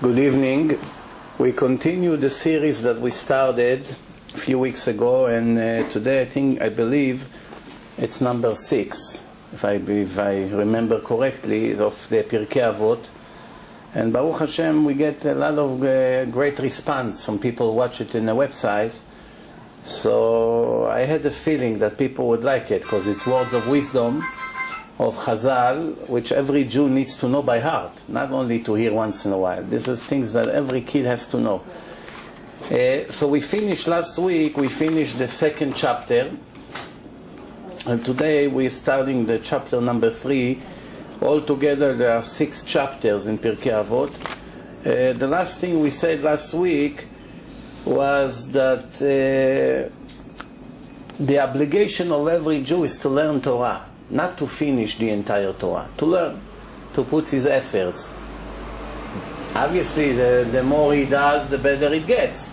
Good evening. We continue the series that we started a few weeks ago, and today I believe it's number 6, if I remember correctly, of the Pirkei Avot. And Baruch Hashem, we get a lot of great response from people who watch it in the website. So I had a feeling that people would like it, because it's words of wisdom of Chazal, which every Jew needs to know by heart, not only to hear once in a while. This is things that every kid has to know. So we finished last week, we finished the 2nd chapter, and today we're starting the chapter number 3. Altogether there are 6 chapters in Pirkei Avot. The last thing we said last week was that the obligation of every Jew is to learn Torah. Not to finish the entire Torah, to learn, to put his efforts. Obviously, the more he does, the better it gets.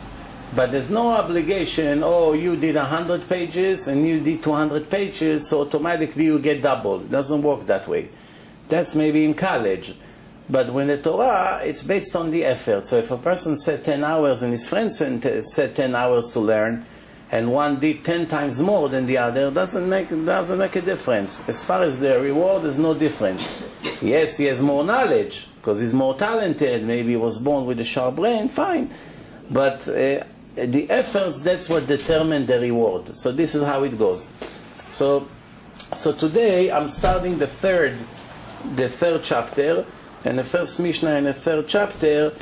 But there's no obligation, oh, you did 100 pages and you did 200 pages, so automatically you get double. It doesn't work that way. That's maybe in college. But when the Torah, it's based on the effort. So if a person said 10 hours and his friend said 10 hours to learn, and one did 10 times more than the other, doesn't make a difference. As far as the reward, there's no difference. Yes, he has more knowledge, because he's more talented, maybe he was born with a sharp brain, fine. But the efforts, that's what determines the reward. So this is how it goes. So today, I'm starting the third chapter, and the first Mishnah in the 3rd chapter,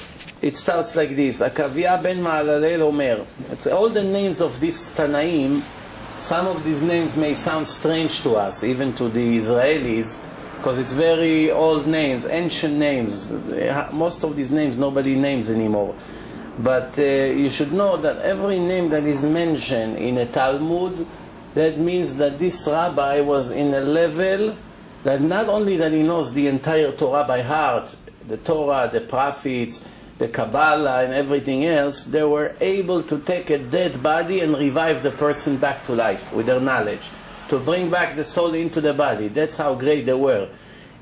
it starts like this. Akavia ben Ma'alalel Omer. It's all the names of these Tanaim. Some of these names may sound strange to us, even to the Israelis, because it's very old names, ancient names. Most of these names nobody names anymore. But you should know that every name that is mentioned in a Talmud, that means that this rabbi was in a level that not only that he knows the entire Torah by heart, the Torah, the prophets, the Kabbalah and everything else, they were able to take a dead body and revive the person back to life with their knowledge, to bring back the soul into the body. That's how great they were.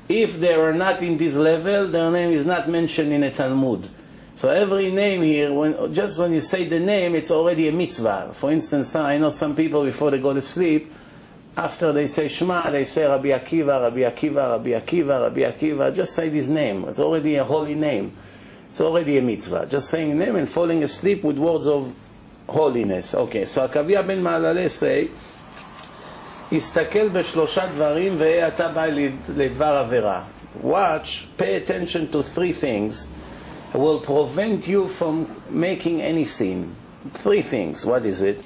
If they were not in this level, their name is not mentioned in a Talmud. So every name here, just when you say the name, it's already a mitzvah. For instance, I know some people before they go to sleep, after they say Shema, they say Rabbi Akiva, Rabbi Akiva, Rabbi Akiva, Rabbi Akiva. Just say this name. It's already a holy name. It's already a mitzvah. Just saying a name and falling asleep with words of holiness. Okay, so Akavia ben Ma'alalel say, Istakel b'shlosha dvarim ve'eh ata ba'e ledvar avera. Watch, pay attention to 3 things will prevent you from making any sin. 3 things. What is it?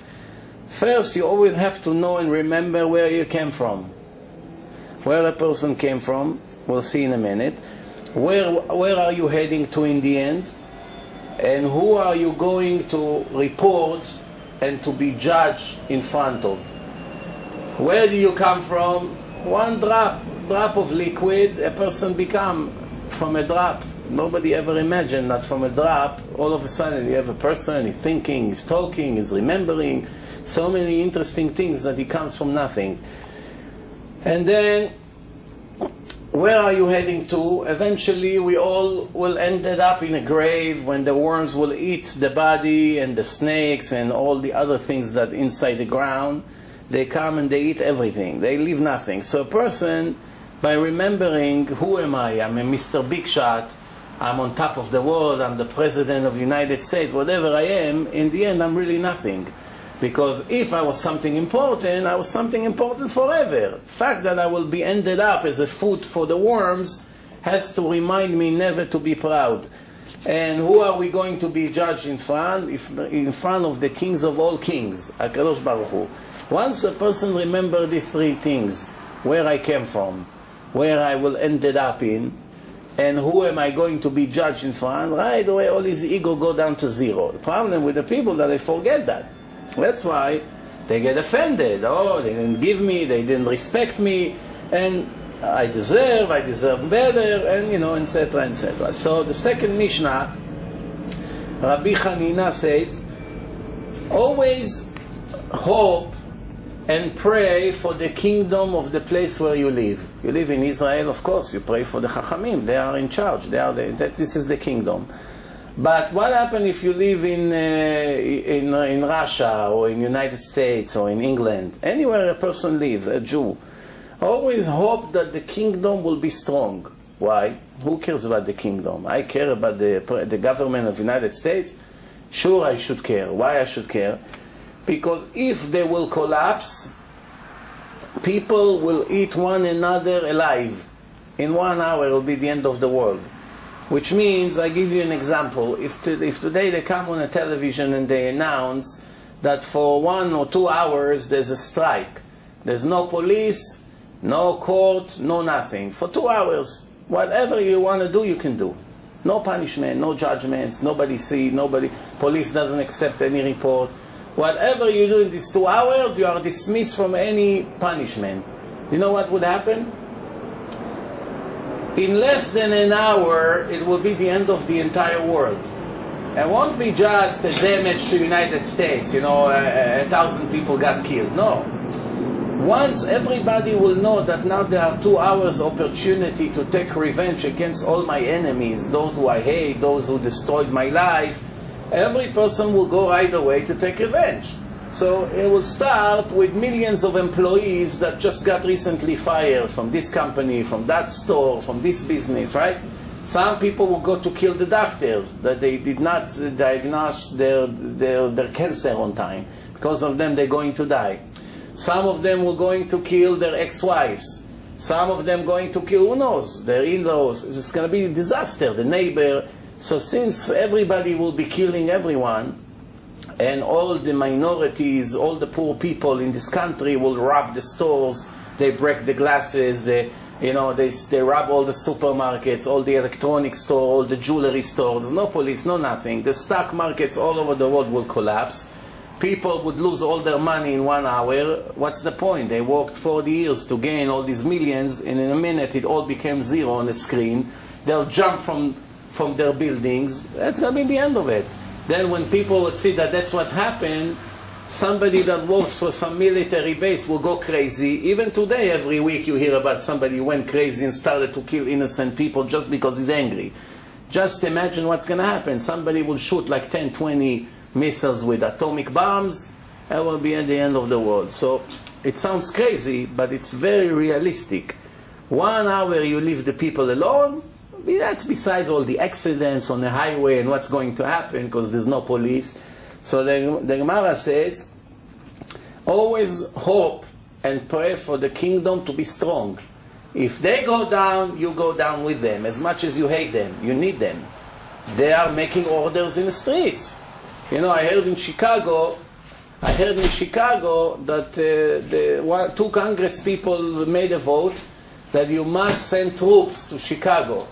First, you always have to know and remember where you came from. Where a person came from, we'll see in a minute. Where are you heading to in the end? And who are you going to report and to be judged in front of? Where do you come from? One drop of liquid, a person become from a drop. Nobody ever imagined that from a drop, all of a sudden you have a person, he's thinking, he's talking, he's remembering, so many interesting things that he comes from nothing. And then, where are you heading to? Eventually we all will end up in a grave when the worms will eat the body and the snakes and all the other things that inside the ground. They come and they eat everything. They leave nothing. So a person, by remembering, who am I? I'm a Mr. Big Shot. I'm on top of the world. I'm the President of the United States. Whatever I am, in the end I'm really nothing. Because if I was something important, I was something important forever. The fact that I will be ended up as a food for the worms has to remind me never to be proud. And who are we going to be judged in front? In front of the kings of all kings, HaKadosh Baruch Hu. Once a person remembers the 3 things, where I came from, where I will end up in, and who am I going to be judged in front, right away all his ego go down to 0. The problem with the people that they forget that. That's why they get offended. Oh, they didn't give me, they didn't respect me, and I deserve better, and etc., etc. So the 2nd Mishnah, Rabbi Hanina says, always hope and pray for the kingdom of the place where you live. You live in Israel, of course, you pray for the Chachamim. They are in charge. This is the kingdom. But what happens if you live in Russia or in United States or in England, anywhere a person lives, a Jew? Always hope that the kingdom will be strong. Why? Who cares about the kingdom? I care about the government of the United States. Sure, I should care. Why I should care? Because if they will collapse, people will eat one another alive. In 1 hour it will be the end of the world. Which means, I give you an example, if today they come on a television and they announce that for 1 or 2 hours there's a strike. There's no police, no court, no nothing. For 2 hours, whatever you want to do, you can do. No punishment, no judgments, nobody see, police doesn't accept any report. Whatever you do in these 2 hours, you are dismissed from any punishment. You know what would happen? In less than an hour, it will be the end of the entire world. It won't be just a damage to the United States, 1,000 people got killed. No. Once everybody will know that now there are 2 hours opportunity to take revenge against all my enemies, those who I hate, those who destroyed my life, every person will go right away to take revenge. So it will start with millions of employees that just got recently fired from this company, from that store, from this business, right? Some people will go to kill the doctors that they did not diagnose their cancer on time. Because of them, they're going to die. Some of them were going to kill their ex-wives. Some of them going to kill, who knows, their in-laws. It's going to be a disaster, the neighbor. So since everybody will be killing everyone, and all the minorities, all the poor people in this country will rob the stores, they break the glasses, they rob all the supermarkets, all the electronic stores, all the jewelry stores, no police, no nothing. The stock markets all over the world will collapse. People would lose all their money in 1 hour. What's the point? They worked 40 years to gain all these millions, and in a minute it all became zero on the screen. They'll jump from their buildings. That's going to be the end of it. Then when people would see that that's what happened, somebody that works for some military base will go crazy. Even today, every week you hear about somebody who went crazy and started to kill innocent people just because he's angry. Just imagine what's going to happen. Somebody will shoot like 10, 20 missiles with atomic bombs, and will be at the end of the world. So it sounds crazy, but it's very realistic. 1 hour you leave the people alone, that's besides all the accidents on the highway and what's going to happen because there's no police. So the Gemara says, always hope and pray for the kingdom to be strong. If they go down, you go down with them. As much as you hate them, you need them. They are making orders in the streets. I heard in Chicago that the 2 Congress people made a vote that you must send troops to Chicago.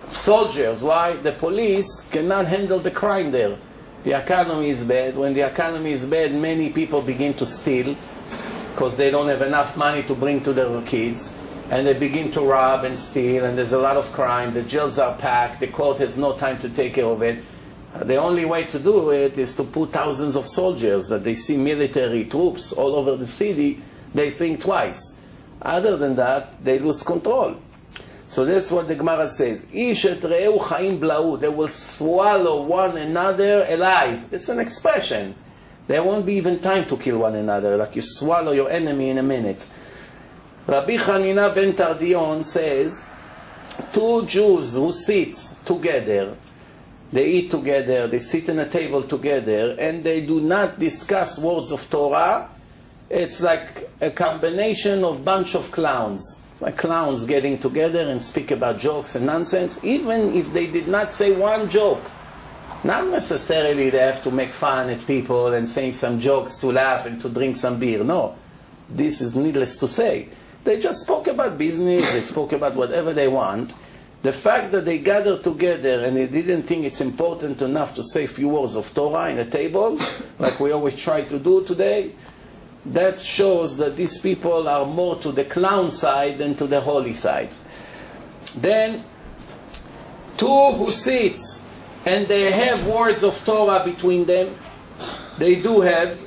Soldiers. Why? The police cannot handle the crime there. The economy is bad. When the economy is bad, many people begin to steal because they don't have enough money to bring to their kids. And they begin to rob and steal, and there's a lot of crime. The jails are packed. The court has no time to take care of it. The only way to do it is to put thousands of soldiers. That they see military troops all over the city, they think twice. Other than that, they lose control. So that's what the Gemara says. Ish et re'eu chaim blau. They will swallow one another alive. It's an expression. There won't be even time to kill one another, like you swallow your enemy in a minute. Rabbi Hanina ben Tardion says, 2 Jews who sit together, they eat together, they sit at a table together, and they do not discuss words of Torah. It's like a combination of bunch of clowns. It's like clowns getting together and speak about jokes and nonsense, even if they did not say one joke. Not necessarily they have to make fun at people and say some jokes to laugh and to drink some beer. No, this is needless to say. They just spoke about business, they spoke about whatever they want. The fact that they gathered together and they didn't think it's important enough to say a few words of Torah in a table, like we always try to do today, that shows that these people are more to the clown side than to the holy side. Then, 2 who sit and they have words of Torah between them, they do have.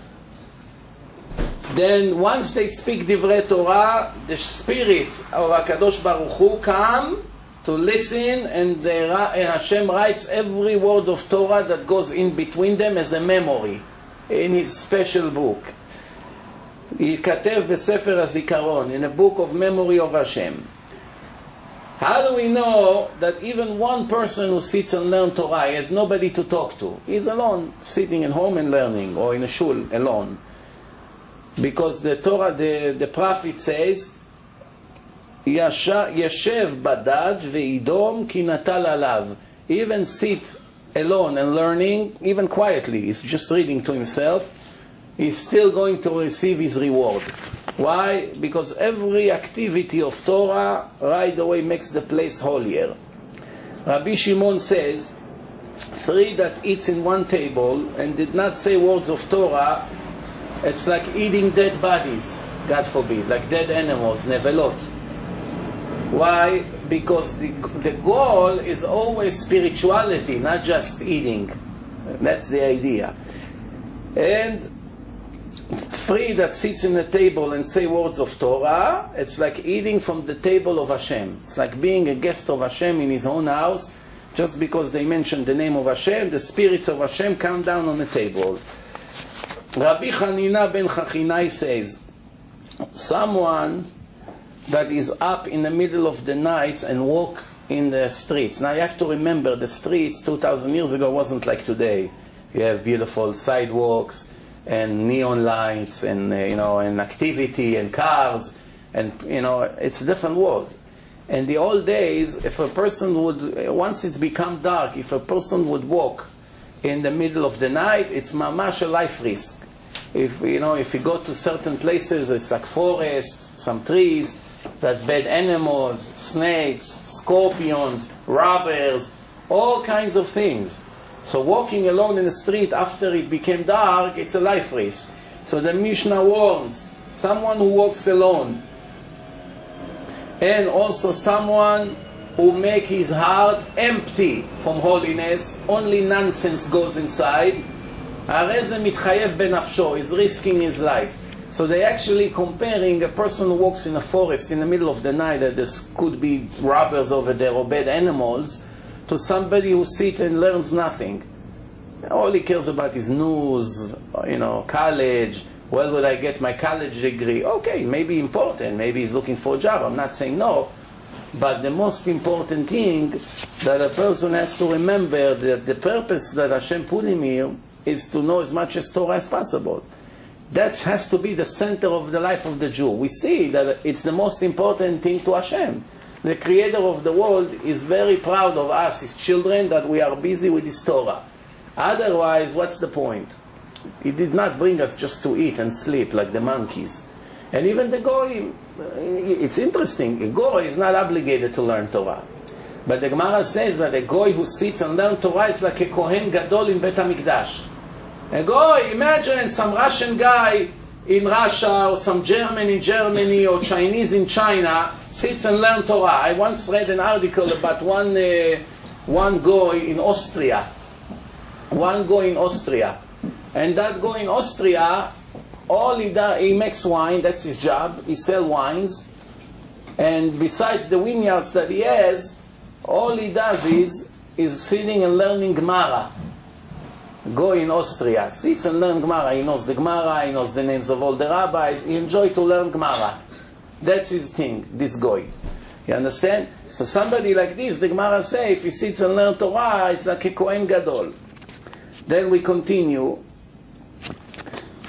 Then once they speak divrei Torah, the spirit of HaKadosh Baruch Hu come to listen, and Hashem writes every word of Torah that goes in between them as a memory in his special book. ייכתב בספר הזיכרון, in a book of memory of Hashem. How do we know that even one person who sits and learns Torah has nobody to talk to? He's alone, sitting at home and learning, or in a shul alone. Because the Torah, the prophet says, Yeshev badad ve'idom ki natal alav. Even sit alone and learning, even quietly, he's just reading to himself, he's still going to receive his reward. Why? Because every activity of Torah right away makes the place holier. Rabbi Shimon says, 3 that eats in one table and did not say words of Torah, it's like eating dead bodies, God forbid, like dead animals, nevelot. Why? Because the goal is always spirituality, not just eating. That's the idea. And 3 that sits in a table and say words of Torah, it's like eating from the table of Hashem. It's like being a guest of Hashem in his own house. Just because they mention the name of Hashem, the spirits of Hashem come down on the table. Rabbi Hanina ben Chachinai says, someone that is up in the middle of the night and walk in the streets. Now you have to remember, the streets 2,000 years ago wasn't like today. You have beautiful sidewalks and neon lights and and activity and cars, and it's a different world. In the old days, if a person would, once it's become dark, if a person would walk in the middle of the night, it's mamash a life risk. If you go to certain places, it's like forests, some trees, that bad animals, snakes, scorpions, robbers, all kinds of things. So walking alone in the street after it became dark, it's a life risk. So the Mishnah warns, someone who walks alone, and also someone who makes his heart empty from holiness, only nonsense goes inside, הרי זה מתחייב בנפשו, is risking his life. So they actually comparing a person who walks in a forest in the middle of the night, that there could be robbers over there or bad animals, to somebody who sits and learns nothing. All he cares about is news, college. Where would I get my college degree? Okay, maybe important. Maybe he's looking for a job. I'm not saying no. But the most important thing that a person has to remember, that the purpose that Hashem put him here is to know as much as Torah as possible. That has to be the center of the life of the Jew. We see that it's the most important thing to Hashem. The creator of the world is very proud of us, his children, that we are busy with his Torah. Otherwise, what's the point? He did not bring us just to eat and sleep like the monkeys. And even the Goy, it's interesting, a Goy is not obligated to learn Torah. But the Gemara says that a Goy who sits and learns Torah is like a Kohen Gadol in Bet HaMikdash. A Goy, imagine some Russian guy in Russia, or some German in Germany, or Chinese in China, sits and learns Torah. I once read an article about one Goy in Austria. One Goy in Austria. And that Goy in Austria, all he does, he makes wine, that's his job, he sells wines. And besides the vineyards that he has, all he does is sitting and learning Gemara. Goy in Austria sits and learns Gemara. He knows the Gemara, he knows the names of all the rabbis, he enjoys to learn Gemara. That's his thing, this Goy. You understand? So somebody like this, the Gemara says, if he sits and learns Torah, it's like a Kohen Gadol. Then we continue.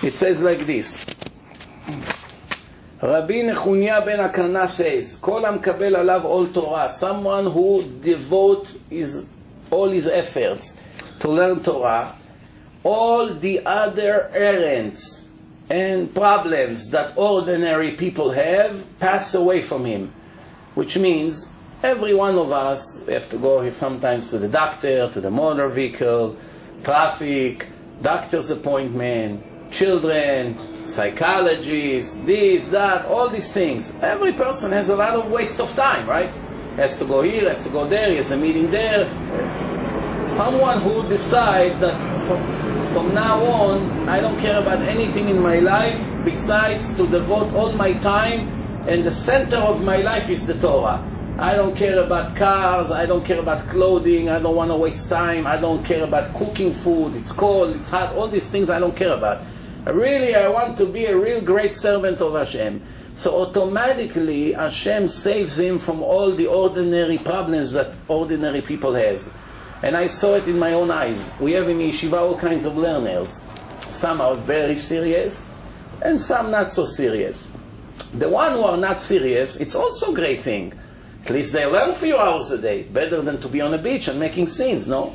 It says like this. Rabbi Nechunya ben Akana says, Kol המקבל עליו all Torah, someone who devotes all his efforts to learn Torah, all the other errands and problems that ordinary people have pass away from him. Which means every one of us have to go sometimes to the doctor, to the motor vehicle, traffic, doctor's appointment, children, psychologists, this, that, all these things. Every person has a lot of waste of time, right? Has to go here, has to go there, he has a meeting there. Someone who decides that from now on, I don't care about anything in my life besides to devote all my time, and the center of my life is the Torah. I don't care about cars, I don't care about clothing, I don't want to waste time, I don't care about cooking food, it's cold, it's hot, all these things I don't care about. Really, I want to be a real great servant of Hashem. So automatically, Hashem saves him from all the ordinary problems that ordinary people has. And I saw it in my own eyes. We have in Yeshiva all kinds of learners. Some are very serious, and some not so serious. The one who are not serious, it's also a great thing. At least they learn a few hours a day, better than to be on a beach and making scenes, no?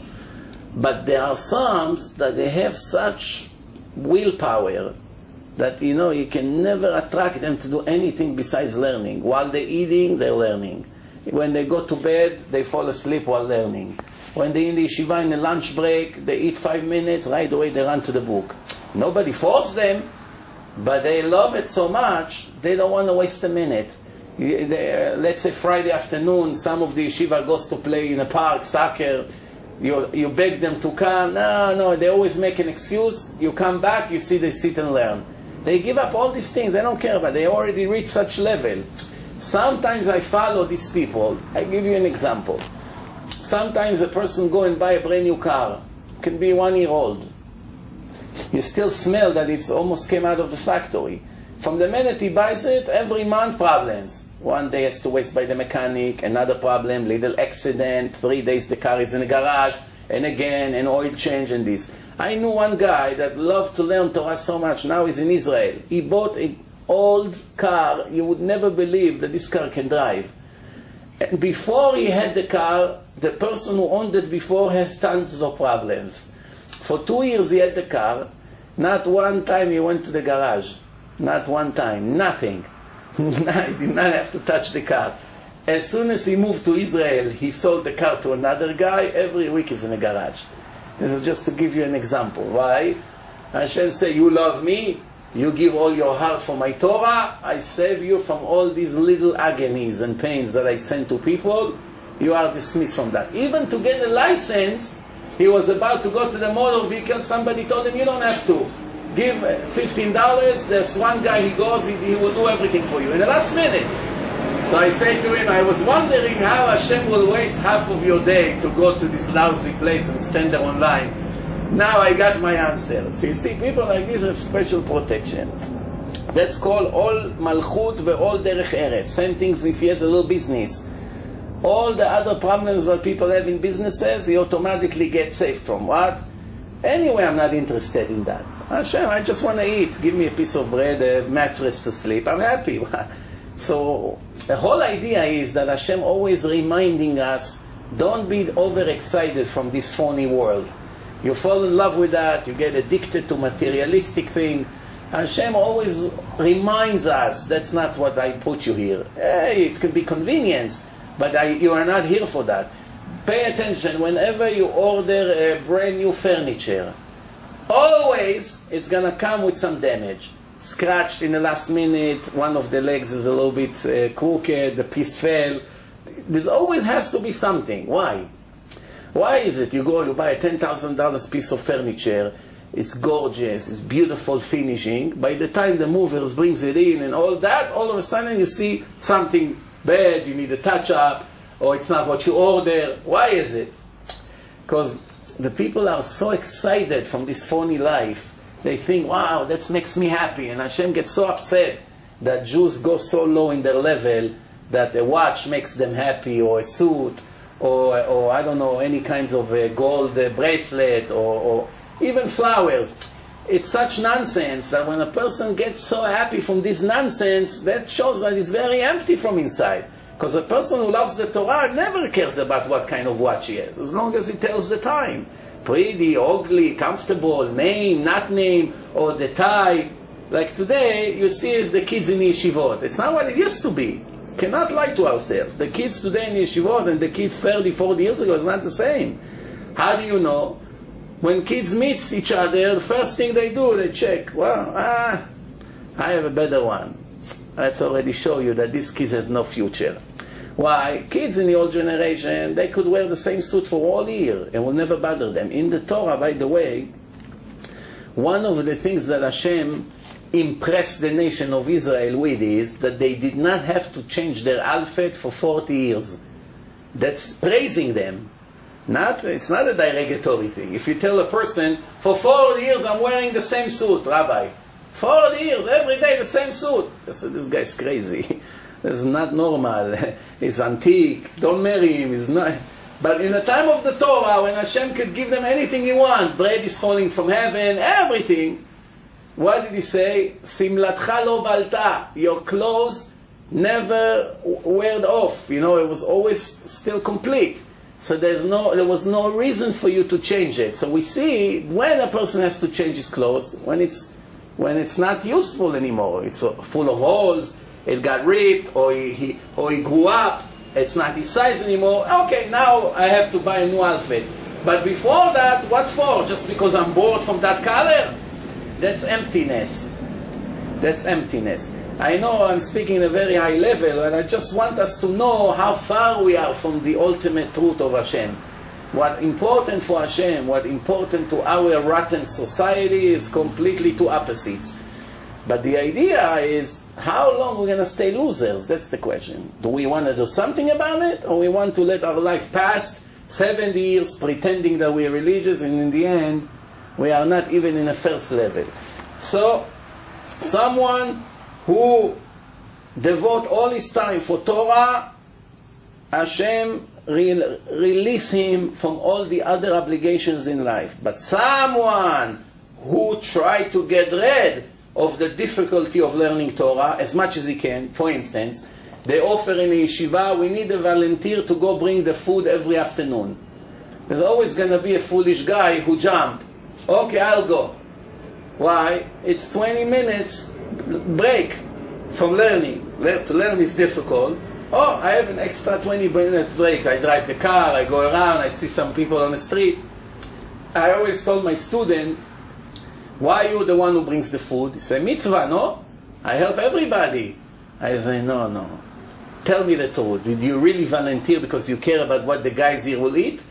But there are some that they have such willpower that, you know, you can never attract them to do anything besides learning. While they're eating, they're learning. When they go to bed, they fall asleep while learning. When they're in the yeshiva in a lunch break, they eat 5 minutes, right away they run to the book. Nobody forced them, but they love it so much, they don't want to waste a minute. Let's say Friday afternoon, some of the yeshiva goes to play in a park, soccer. You beg them to come. No, they always make an excuse. You come back, you see they sit and learn. They give up all these things. They don't care about it. They already reached such level. Sometimes I follow these people. I give you an example. Sometimes a person go and buy a brand new car. It can be 1 year old. You still smell that it's almost came out of the factory. From the minute he buys it, every month problems. 1 day has to waste by the mechanic, another problem, little accident, 3 days the car is in the garage, and again, an oil change and this. I knew one guy that loved to learn Torah so much, now he's in Israel. He bought an old car, you would never believe that this car can drive. And before he had the car, the person who owned it before has tons of problems. For 2 years he had the car, not one time he went to the garage. Not one time, nothing. He did not have to touch the car. As soon as he moved to Israel, he sold the car to another guy. Every week he's in the garage. This is just to give you an example. Why? Hashem said, you love me, you give all your heart for my Torah, I save you from all these little agonies and pains that I send to people. You are dismissed from that. Even to get a license, he was about to go to the motor vehicle, somebody told him, you don't have to. Give $15, there's one guy, he goes, he will do everything for you in the last minute. So I say to him, I was wondering how Hashem will waste half of your day to go to this lousy place and stand there online. Now I got my answer. So you see, people like this have special protection. That's called all malchut ve'ol derech eretz. Same things if he has a little business. All the other problems that people have in businesses, he automatically gets saved from. What? Anyway, I'm not interested in that. Hashem, I just want to eat. Give me a piece of bread, a mattress to sleep. I'm happy. So the whole idea is that Hashem always reminding us, don't be overexcited from this phony world. You fall in love with that, you get addicted to materialistic thing. Hashem always reminds us, that's not what I put you here. Hey, it could be convenience, but you are not here for that. Pay attention, whenever you order a brand new furniture, always it's going to come with some damage. Scratched in the last minute, one of the legs is a little bit crooked, the piece fell. There always has to be something. Why? Why is it you go, you buy a $10,000 piece of furniture, it's gorgeous, it's beautiful finishing, by the time the movers brings it in and all that, all of a sudden you see something bad, you need a touch-up, or it's not what you order. Why is it? Because the people are so excited from this phony life. They think, wow, that makes me happy. And Hashem gets so upset that Jews go so low in their level that a watch makes them happy, or a suit, or I don't know, any kinds of gold bracelet, or even flowers. It's such nonsense that when a person gets so happy from this nonsense, that shows that he's very empty from inside. Because a person who loves the Torah never cares about what kind of watch he has, as long as he tells the time. Pretty, ugly, comfortable, name, not name, or the tie. Like today, you see is the kids in the yeshivot. It's not what it used to be. Cannot lie to ourselves. The kids today in the yeshivot and the kids 30, 40 years ago is not the same. How do you know? When kids meet each other, the first thing they do, they check. Well, I have a better one. Let's already show you that this kid has no future. Why? Kids in the old generation, they could wear the same suit for all year. It will never bother them. In the Torah, by the way, one of the things that Hashem impressed the nation of Israel with is that they did not have to change their outfit for 40 years. That's praising them. It's not a derogatory thing. If you tell a person, for 40 years I'm wearing the same suit, Rabbi. 40 years, every day the same suit. I said, this guy's crazy. This is not normal. He's antique. Don't marry him. He's not. But in the time of the Torah, when Hashem could give them anything he wants, bread is falling from heaven, everything. What did he say? Simlatcha lo balta. Your clothes never wear off. You know, it was always still complete. So there was no reason for you to change it. So we see when a person has to change his clothes, when it's not useful anymore. It's full of holes, it got ripped, or he grew up, it's not his size anymore. Okay, now I have to buy a new outfit. But before that, what for? Just because I'm bored from that color? That's emptiness. That's emptiness. I know I'm speaking at a very high level, and I just want us to know how far we are from the ultimate truth of Hashem. What important for Hashem, what important to our rotten society is completely two opposites. But the idea is, how long we're going to stay losers? That's the question. Do we want to do something about it, or we want to let our life pass 70 years pretending that we're religious, and in the end, we are not even in the first level? So, someone who devote all his time for Torah, Hashem release him from all the other obligations in life. But someone who try to get rid of the difficulty of learning Torah as much as he can, for instance, they offer in a yeshiva, we need a volunteer to go bring the food every afternoon. There's always going to be a foolish guy who jump. Okay, I'll go. Why? It's 20 minutes break from learning. To learn is difficult. Oh, I have an extra 20-minute break. I drive the car, I go around, I see some people on the street. I always told my student, why are you the one who brings the food? He said, mitzvah, no? I help everybody. I say, no. Tell me the truth. Did you really volunteer because you care about what the guys here will eat?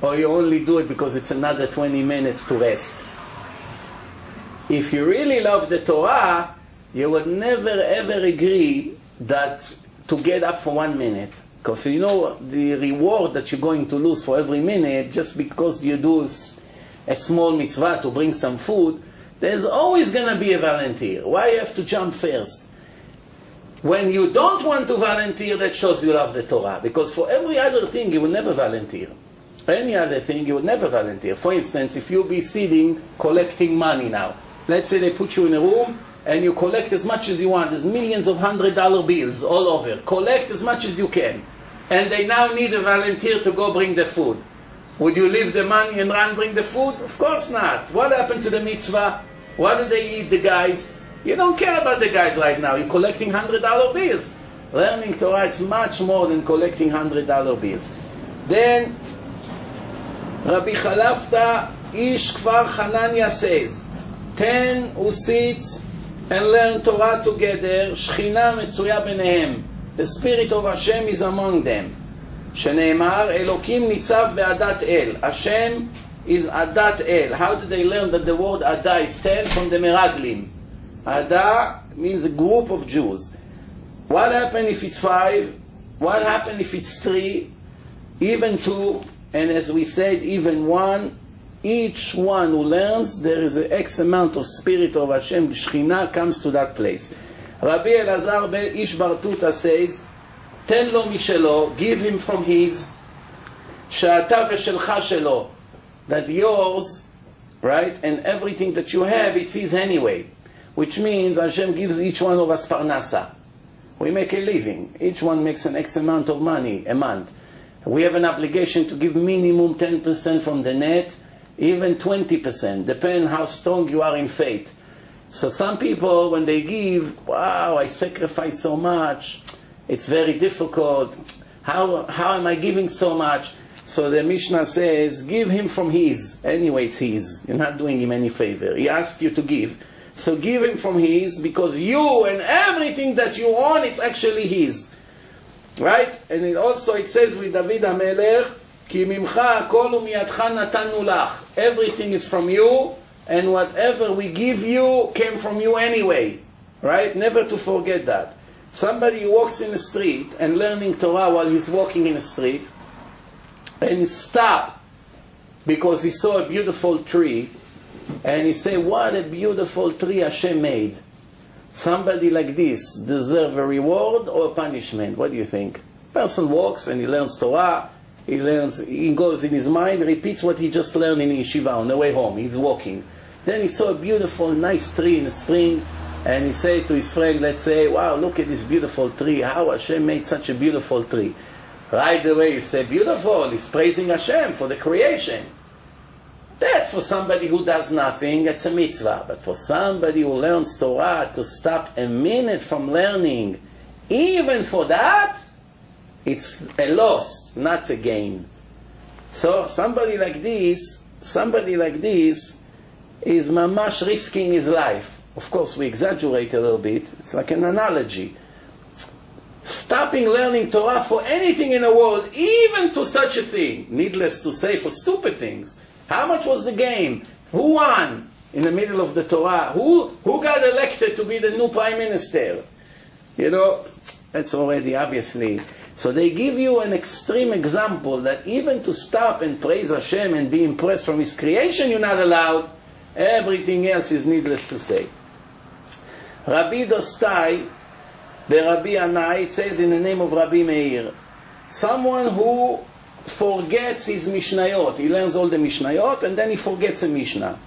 Or you only do it because it's another 20 minutes to rest? If you really love the Torah, you would never ever agree that to get up for 1 minute. Because you know the reward that you're going to lose for every minute just because you do a small mitzvah to bring some food, there's always going to be a volunteer. Why you have to jump first? When you don't want to volunteer, that shows you love the Torah. Because for every other thing, you will never volunteer. Any other thing, you would never volunteer. For instance, if you be sitting collecting money now, let's say they put you in a room and you collect as much as you want. There's millions of $100 bills all over. Collect as much as you can. And they now need a volunteer to go bring the food. Would you leave the money and run bring the food? Of course not. What happened to the mitzvah? What do they eat, the guys? You don't care about the guys right now. You're collecting $100 bills. Learning Torah is much more than collecting $100 bills. Then, Rabbi Chalafta Ish Kfar Hanania says, 10 who sits and learn Torah together, Shechina Metzuya Benehem. The Spirit of Hashem is among them. Sheneemar, Elokim Nitzav Be'adat El. Hashem is Adat El. How did they learn that the word Ada is 10? From the Meraglim. Ada means a group of Jews. What happened if it's 5? What happened if it's 3? Even 2? And as we said, even 1? Each one who learns, there is an X amount of Spirit of Hashem, Shechina comes to that place. Rabbi Elazar ben Ish Bartuta says, Ten lo mishelo, give him from his, She'ata v'shelcha shelo, that yours, right, and everything that you have, it's his anyway. Which means Hashem gives each one of us parnasa. We make a living. Each one makes an X amount of money a month. We have an obligation to give minimum 10% from the net, even 20%, depending how strong you are in faith. So some people, when they give, wow, I sacrifice so much, it's very difficult, how am I giving so much? So the Mishnah says, give him from his. Anyway, it's his. You're not doing him any favor. He asked you to give. So give him from his, because you and everything that you own, it's actually his. Right? And it says with David HaMelech, Ki mimcha kol umiyadcha natanu lach. Everything is from you, and whatever we give you came from you anyway. Right? Never to forget that. Somebody walks in the street and learning Torah while he's walking in the street, and he stops because he saw a beautiful tree, and he say, what a beautiful tree Hashem made. Somebody like this deserve a reward or a punishment? What do you think? Person walks and he learns Torah, he goes in his mind, repeats what he just learned in yeshiva on the way home. He's walking. Then he saw a beautiful, nice tree in the spring, and he said to his friend, let's say, wow, look at this beautiful tree. How Hashem made such a beautiful tree. Right away he say, beautiful. He's praising Hashem for the creation. That's for somebody who does nothing, it's a mitzvah. But for somebody who learns Torah, to stop a minute from learning, even for that, it's a loss, not a gain. So somebody like this is mamash risking his life. Of course, we exaggerate a little bit. It's like an analogy. Stopping learning Torah for anything in the world, even to such a thing, needless to say, for stupid things. How much was the game? Who won in the middle of the Torah? Who got elected to be the new prime minister? You know, that's already obviously. So they give you an extreme example that even to stop and praise Hashem and be impressed from His creation, you're not allowed. Everything else is needless to say. Rabbi Dostai, the Rabbi Anai, it says in the name of Rabbi Meir, someone who forgets his Mishnayot. He learns all the Mishnayot and then he forgets a Mishnah.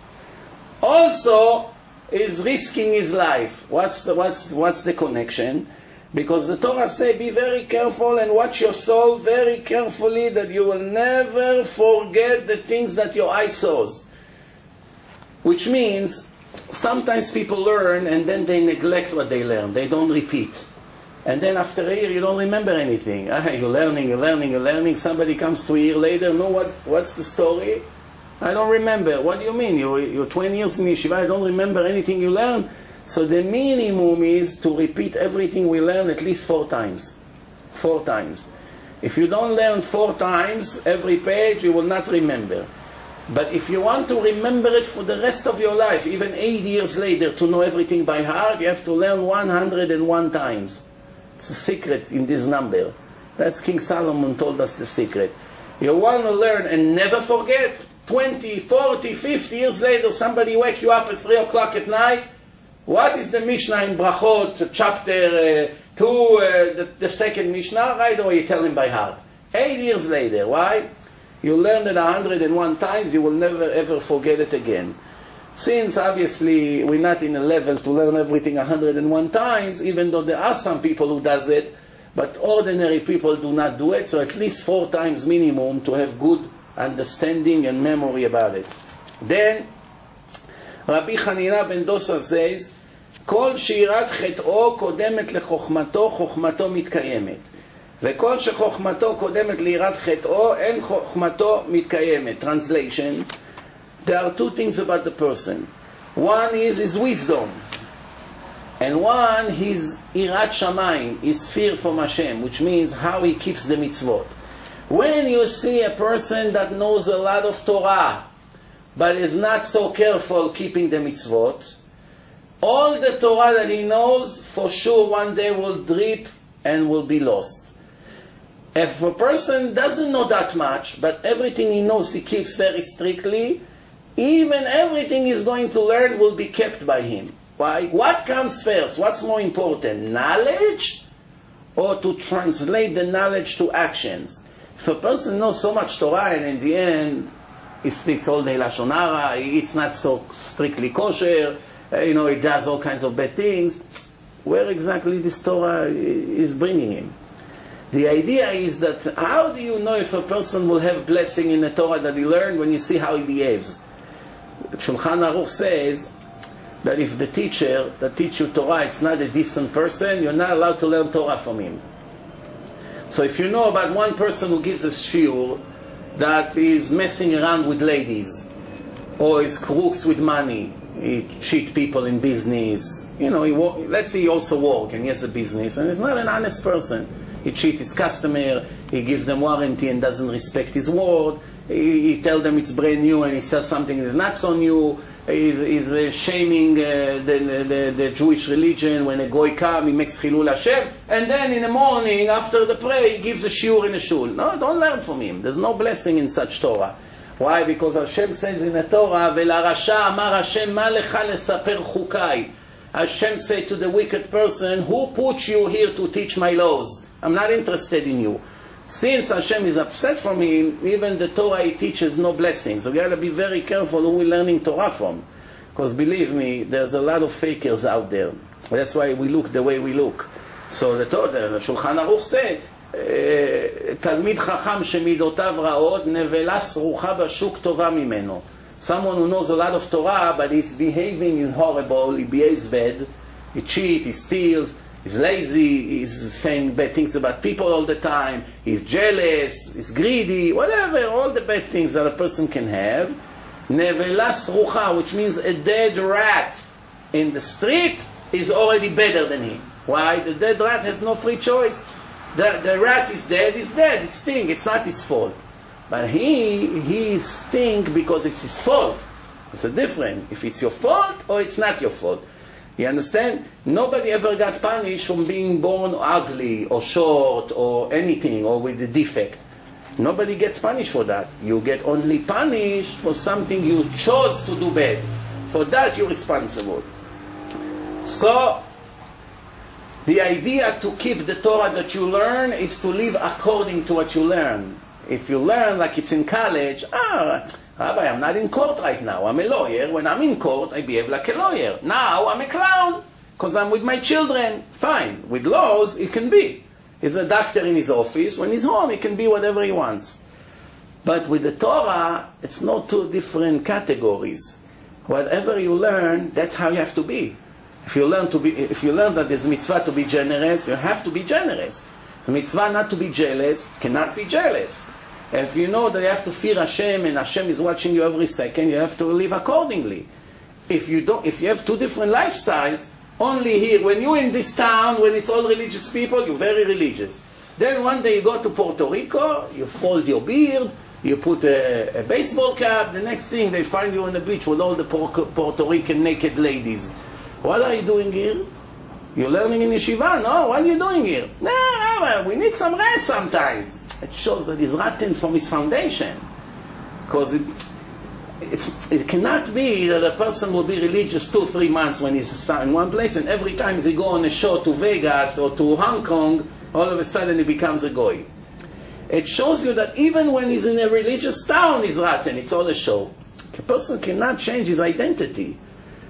Also is risking his life. What's the connection? Because the Torah say, be very careful and watch your soul very carefully, that you will never forget the things that your eye saws. Which means, sometimes people learn and then they neglect what they learn. They don't repeat. And then after a year you don't remember anything. You're learning. Somebody comes to a year later, what's the story? I don't remember. What do you mean? You're 20 years in yeshiva, I don't remember anything you learned? So the minimum is to repeat everything we learn at least 4 times. 4 times. If you don't learn 4 times every page, you will not remember. But if you want to remember it for the rest of your life, even 8 years later, to know everything by heart, you have to learn 101 times. It's a secret in this number. That's King Solomon told us the secret. You want to learn and never forget. 20, 40, 50 years later, somebody wake you up at 3 o'clock at night. What is the Mishnah in Brachot, chapter 2, the second Mishnah? Right away you tell him by heart. 8 years later. Why? You learn it 101 times, you will never ever forget it again. Since obviously we're not in a level to learn everything 101 times, even though there are some people who does it, but ordinary people do not do it, so at least 4 times minimum to have good understanding and memory about it. Then Rabbi Hanina ben Dosa says, כל שירת חטאו קודמת לחוכמתו, חוכמתו מתקיימת. וכל שחוכמתו קודמת ליראת חטאו, אין חוכמתו מתקיימת. Translation, there are 2 things about the person. One is his wisdom, and one his irat shamayim, his fear from Hashem, which means how he keeps the mitzvot. When you see a person that knows a lot of Torah, but is not so careful keeping the mitzvot, all the Torah that he knows, for sure one day will drip and will be lost. If a person doesn't know that much, but everything he knows he keeps very strictly, even everything he's going to learn will be kept by him. Why? What comes first? What's more important? Knowledge? Or to translate the knowledge to actions? If a person knows so much Torah and in the end he speaks all day Lashon Hara, he eats not so strictly kosher, he does all kinds of bad things, where exactly this Torah is bringing him? The idea is that how do you know if a person will have blessing in the Torah that he learned when you see how he behaves? Shulchan Aruch says that if the teacher that teach you Torah it's not a decent person, you're not allowed to learn Torah from him. So if you know about one person who gives a shiur that is messing around with ladies, or is crooks with money, he cheat people in business, let's say he also works and he has a business and he's not an honest person. he cheats his customer, he gives them warranty and doesn't respect his word, he tells them it's brand new and he sells something that's not so new, he's shaming the Jewish religion. When a goy comes, he makes chilul Hashem, and then in the morning, after the prayer, he gives a shiur in a shul. No, don't learn from him. There's no blessing in such Torah. Why? Because Hashem says in the Torah, "Ve'larasha amar Hashem ma lecha lesaper chukai." Hashem said to the wicked person, who put you here to teach my laws? I'm not interested in you. Since Hashem is upset from him, even the Torah he teaches no blessings. So we got to be very careful who we're learning Torah from. Because believe me, there's a lot of fakers out there. That's why we look the way we look. So the Shulchan Aruch said, תלמיד חכם שמידותיו רעות, נבלה סרוחה בשוק טובה ממנו. Someone who knows a lot of Torah, but his behaving is horrible, he behaves bad, he cheats, he steals, he's lazy, he's saying bad things about people all the time, he's jealous, he's greedy, whatever, all the bad things that a person can have. Nevela srucha, which means a dead rat in the street, is already better than him. Why? The dead rat has no free choice. The rat is dead, it stinks, it's not his fault. But he stinks because it's his fault. It's a difference. If it's your fault or it's not your fault. You understand? Nobody ever got punished from being born ugly or short or anything or with a defect. Nobody gets punished for that. You get only punished for something you chose to do bad. For that you're responsible. So, the idea to keep the Torah that you learn is to live according to what you learn. If you learn like it's in college, Rabbi, I'm not in court right now, I'm a lawyer. When I'm in court, I behave like a lawyer. Now I'm a clown, because I'm with my children. Fine. With laws, it can be. He's a doctor in his office. When he's home, he can be whatever he wants. But with the Torah, it's not two different categories. Whatever you learn, that's how you have to be. If you learn that there's mitzvah to be generous, you have to be generous. The mitzvah not to be jealous, cannot be jealous. If you know that you have to fear Hashem and Hashem is watching you every second, you have to live accordingly. If you have two different lifestyles, only here, when you're in this town, when it's all religious people, you're very religious. Then one day you go to Puerto Rico, you fold your beard, you put a baseball cap, the next thing they find you on the beach with all the Puerto Rican naked ladies. What are you doing here? You're learning in yeshiva? No, what are you doing here? No, we need some rest sometimes. It shows that he's rotten from his foundation. Because it cannot be that a person will be religious 2-3 months when he's in one place, and every time he go on a show to Vegas or to Hong Kong, all of a sudden he becomes a goy. It shows you that even when he's in a religious town, he's rotten. It's all a show. A person cannot change his identity.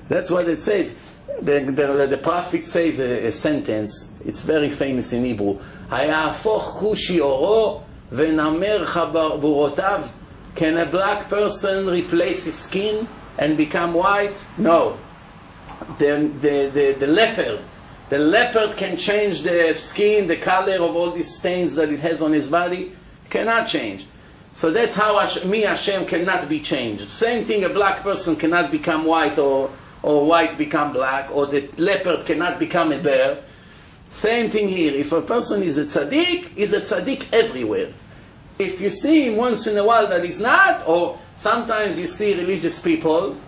That's what it says. The prophet says a sentence, it's very famous in Hebrew. Hayafoch kushi oro venamer chaburotav. Can a black person replace his skin and become white? No. The leopard can change the skin, the color of all these stains that it has on his body. Cannot change. So that's how Hashem cannot be changed. Same thing, a black person cannot become white or white become black, or the leopard cannot become a bear. Same thing here. If a person is a tzaddik, he's a tzaddik everywhere. If you see him once in a while that he's not, or sometimes you see religious people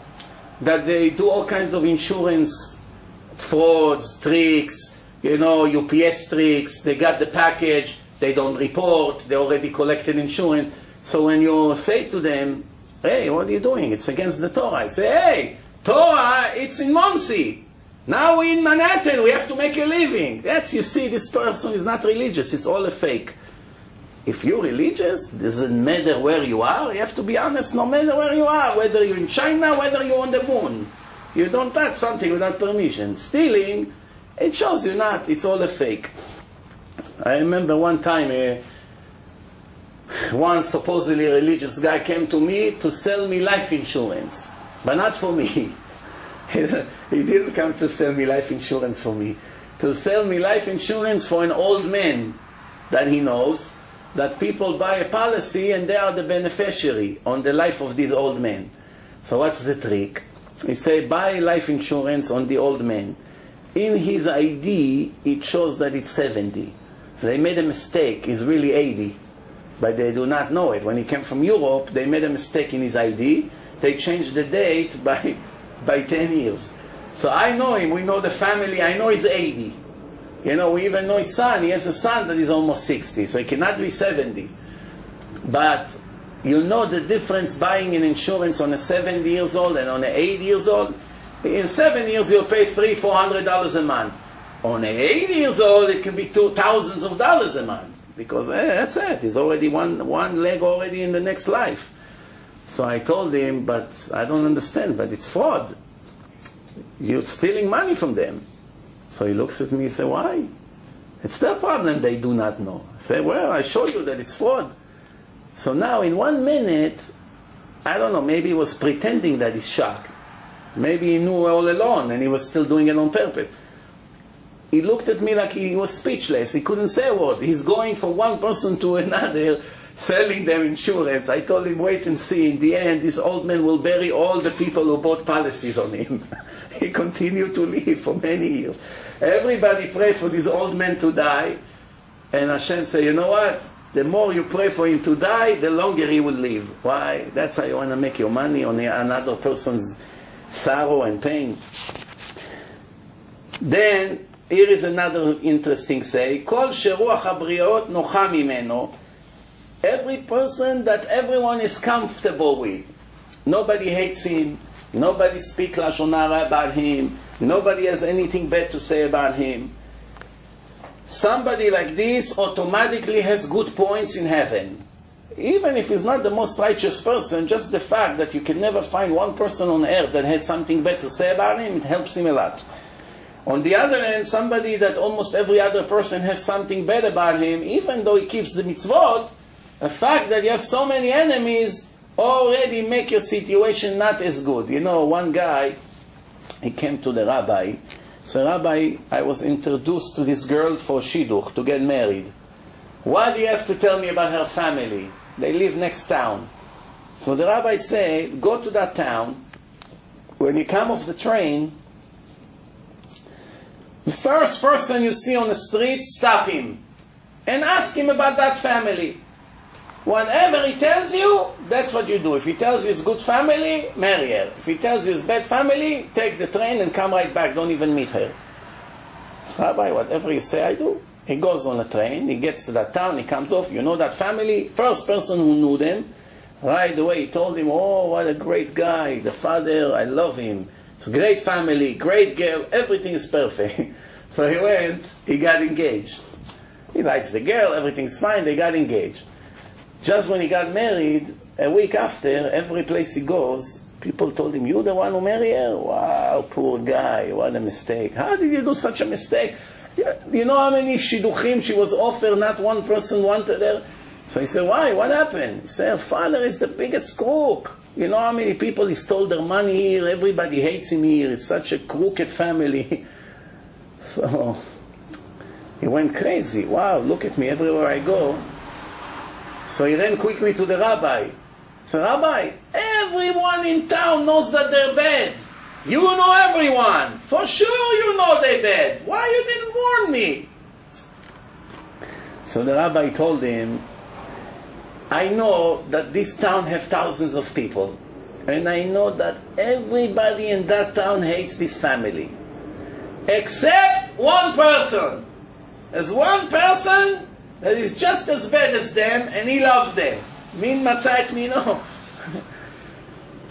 that they do all kinds of insurance frauds, tricks, UPS tricks, they got the package, they don't report, they already collected insurance. So when you say to them, hey, what are you doing? It's against the Torah. I say, hey, Torah, it's in Monsey. Now we're in Manhattan, we have to make a living. That's, you see, this person is not religious, it's all a fake. If you're religious, doesn't matter where you are, you have to be honest no matter where you are, whether you're in China, whether you're on the moon. You don't touch something without permission. Stealing, it shows you not, it's all a fake. I remember one time, one supposedly religious guy came to me to sell me life insurance. But not for me. He didn't come to sell me life insurance for me. To sell me life insurance for an old man that he knows, that people buy a policy and they are the beneficiary on the life of this old man. So what's the trick? We say, buy life insurance on the old man. In his ID, it shows that it's 70. They made a mistake. He's really 80, but they do not know it. When he came from Europe, they made a mistake in his ID. They changed the date by 10 years. So I know him. We know the family. I know he's 80. You know, we even know his son. He has a son that is almost 60, so he cannot be 70. But you know the difference buying an insurance on a 70 years old and on a 80 years old. In 7 years, you'll pay $300-400 a month. On 80 years old, it can be thousands of dollars a month, because that's it. He's already one leg already in the next life. So I told him, but I don't understand, but it's fraud. You're stealing money from them. So he looks at me and says, why? It's their problem, they do not know. I say, well, I showed you that it's fraud. So now in 1 minute, I don't know, maybe he was pretending that he's shocked. Maybe he knew all along and he was still doing it on purpose. He looked at me like he was speechless. He couldn't say a word. He's going from one person to another, selling them insurance. I told him, wait and see. In the end, this old man will bury all the people who bought policies on him. He continued to live for many years. Everybody pray for this old man to die. And Hashem said, you know what? The more you pray for him to die, the longer he will live. Why? That's how you want to make your money on another person's sorrow and pain. Then, here is another interesting say. Kol sheruach habriot nocha mimeno. Every person that everyone is comfortable with. Nobody hates him. Nobody speaks lashon hara about him. Nobody has anything bad to say about him. Somebody like this automatically has good points in heaven. Even if he's not the most righteous person, just the fact that you can never find one person on earth that has something bad to say about him, it helps him a lot. On the other hand, somebody that almost every other person has something bad about him, even though he keeps the mitzvot, the fact that you have so many enemies already make your situation not as good. You know, one guy, he came to the rabbi. So, Rabbi, I was introduced to this girl for shidduch, to get married. What do you have to tell me about her family? They live next town. So the rabbi said, go to that town. When you come off the train, the first person you see on the street, stop him and ask him about that family. Whatever he tells you, that's what you do. If he tells you it's good family, marry her. If he tells you it's bad family, take the train and come right back. Don't even meet her. So, Rabbi, whatever you say, I do. He goes on a train, he gets to that town, he comes off, you know that family? First person who knew them, right away he told him, oh, what a great guy, the father, I love him. It's a great family, great girl, everything is perfect. So he went, he got engaged. He likes the girl, everything's fine, they got engaged. Just when he got married, a week after, every place he goes, people told him, you the one who married her? Wow, poor guy, what a mistake. How did you do such a mistake? You know how many shidduchim she was offered, not one person wanted her? So he said, why? What happened? He said, her father is the biggest crook. You know how many people he stole their money here? Everybody hates him here. It's such a crooked family. So he went crazy. Wow, look at me everywhere I go. So he ran quickly to the rabbi. So, Rabbi, everyone in town knows that they're bad. You know everyone. For sure you know they're bad. Why you didn't warn me? So the rabbi told him, I know that this town have thousands of people. And I know that everybody in that town hates this family. Except one person. There's one person that is just as bad as them and he loves them. Min matzah mino.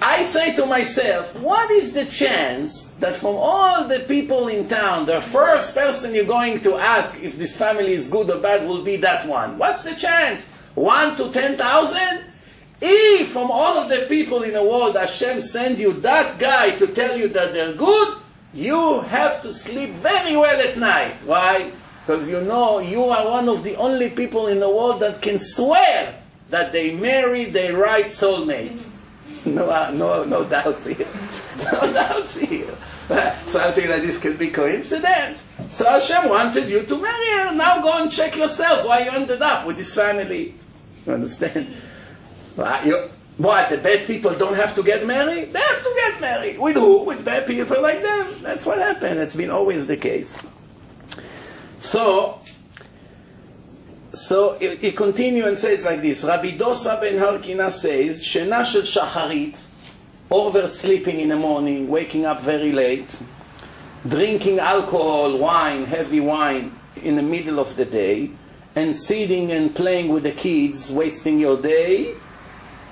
I say to myself, what is the chance that from all the people in town, the first person you're going to ask if this family is good or bad will be that one? What's the chance? 1 to 10,000? If from all of the people in the world Hashem send you that guy to tell you that they're good, you have to sleep very well at night. Why? Because you know you are one of the only people in the world that can swear that they married their right soulmate. No doubts here. No doubts here. Something like this can be coincidence. So Hashem wanted you to marry her. Now go and check yourself why you ended up with this family. You understand? What, the bad people don't have to get married? They have to get married. With who? With bad people like them. That's what happened. It's been always the case. So, So he continues and says like this. Rabbi Dosa ben Harkina says, Shena shel shacharit, oversleeping in the morning, waking up very late, drinking alcohol, wine, heavy wine in the middle of the day, and sitting and playing with the kids, wasting your day,